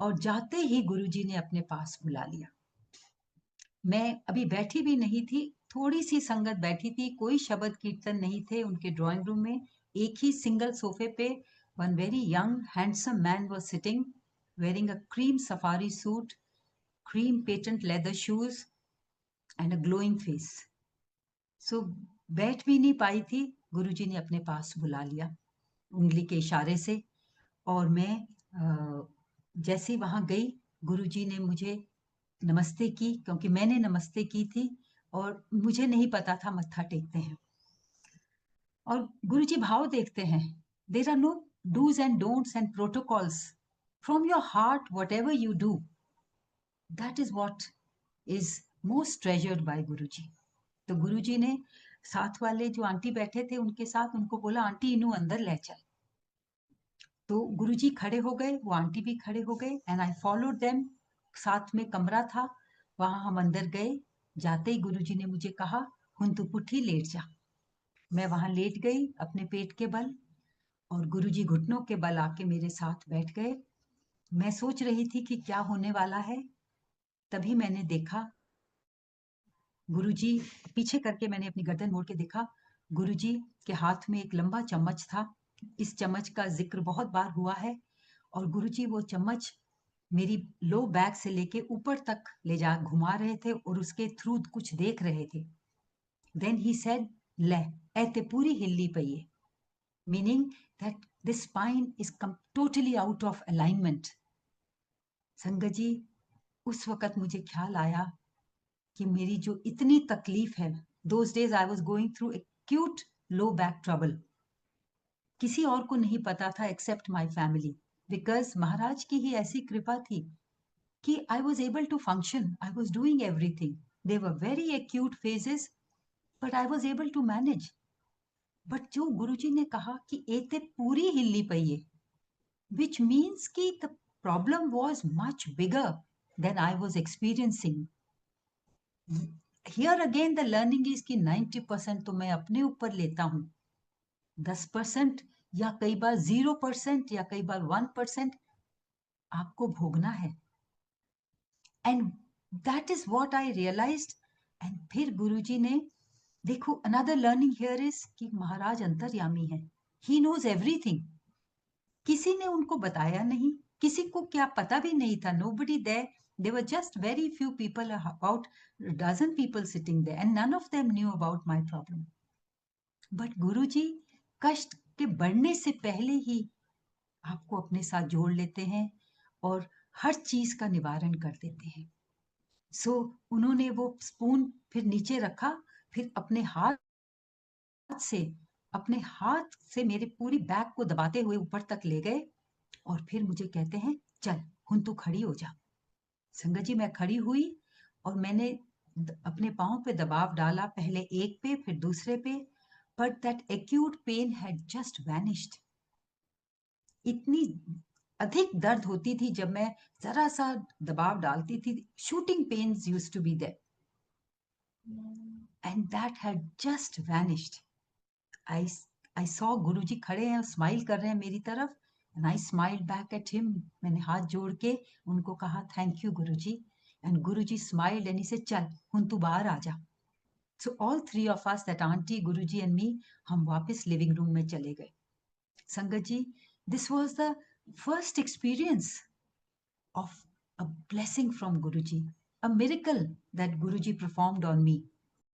और जाते ही गुरुजी ने अपने पास बुला लिया। मैं अभी बैठी भी नहीं थी, थोड़ी सी संगत बैठी थी, कोई शब्द कीर्तन नहीं थे उनके ड्राइंग रूम में। एक ही सिंगल सोफे पे one very young handsome man was sitting, wearing a cream safari suit, cream patent leather shoes and a glowing face. So बैठ भी नहीं पाई थी, गुरुजी ने अपने पास बुला लिया उंगली के इशारे से। और मैं जैसे ही वहां गई, गुरुजी ने मुझे नमस्ते की, क्योंकि मैंने नमस्ते की थी और मुझे नहीं पता था मत्था टेकते हैं। और गुरुजी भाव देखते हैं। There are no dos and don'ts and protocols. From your heart whatever you do, that is what is most treasured by Guruji. तो गुरुजी ने साथ वाले जो आंटी बैठे थे उनके साथ उनको बोला, आंटी इन्हू अंदर ले चल। तो गुरुजी खड़े हो गए, वो आंटी भी खड़े हो गए एंड आई फॉलोड देम। साथ में कमरा था, वहां हम अंदर गए। जाते ही गुरुजी ने मुझे कहा, हुन तू पुट्ठी लेट जा। मैं वहां लेट गई अपने पेट के बल, और गुरुजी घुटनों के बल आके मेरे साथ बैठ गए। मैं सोच रही थी कि क्या होने वाला है, तभी मैंने देखा गुरुजी, पीछे करके मैंने अपनी गर्दन मोड़ के देखा, गुरुजी के हाथ में एक लंबा चम्मच था। इस चम्मच का जिक्र बहुत बार हुआ है। और गुरुजी वो चम्मच मेरी लो बैक से लेके ऊपर तक ले जा घुमा रहे थे और उसके थ्रू कुछ देख रहे थे। देन ही सेड, ले ऐते पूरी हिल्ली पई है, meaning that this spine is totally out of alignment. संगत जी, उस वक्त मुझे ख्याल आया कि मेरी जो इतनी तकलीफ है, those days I was going through acute low back trouble, किसी और को नहीं पता था except my family, because Maharaj की ही ऐसी कृपा थी कि I was able to function, I was doing everything. They were very acute phases, but I was able to manage. But जो गुरुजी ने कहा कि एते पूरी हिल्ली पई है, which means कि the problem was much bigger than I was experiencing. Here again the learning is कि 90% तो मैं अपने ऊपर लेता हूँ, 10% या कई बार 0% या कई बार 1% आपको भोगना है। And that is what I realized. And फिर गुरुजी ने, देखो अनदर लर्निंग हियर इज कि महाराज अंतर्यामी है, ही नोज एवरीथिंग। किसी ने उनको बताया नहीं, किसी को क्या पता भी नहीं था, nobody there, there were just very few people, about a dozen people sitting there, and none of them knew about my problem. But गुरुजी कष्ट के बढ़ने से पहले ही आपको अपने साथ जोड़ लेते हैं और हर चीज का निवारण कर देते हैं। सो उन्होंने वो स्पून फिर नीचे रखा, फिर अपने हाथ से मेरे पूरी बैक को दबाते हुए ऊपर तक ले गए, और फिर मुझे कहते हैं, चल हुन तू खड़ी हो जा। संगत जी, मैं खड़ी हुई और मैंने अपने पाँव पे दबाव डाला, पहले एक पे फिर दूसरे पे, but that acute pain had just vanished. इतनी अधिक दर्द होती थी जब मैं जरा सा दबाव डालती थी, shooting pains used to be there, and that had just vanished. I I saw Guruji खड़े हैं, स्माइल कर रहे हैं मेरी तरफ, and I smiled back at him. मैंने हाथ जोड़ के उनको कहा, thank you Guruji. And Guruji smiled and he said, चल हुन तू बाहर आ जा। So all three of us, that aunty, Guruji and me, हम वापस लिविंग रूम में चले गए। Sangat ji, this was the first experience of a blessing from Guruji, a miracle that Guruji performed on me.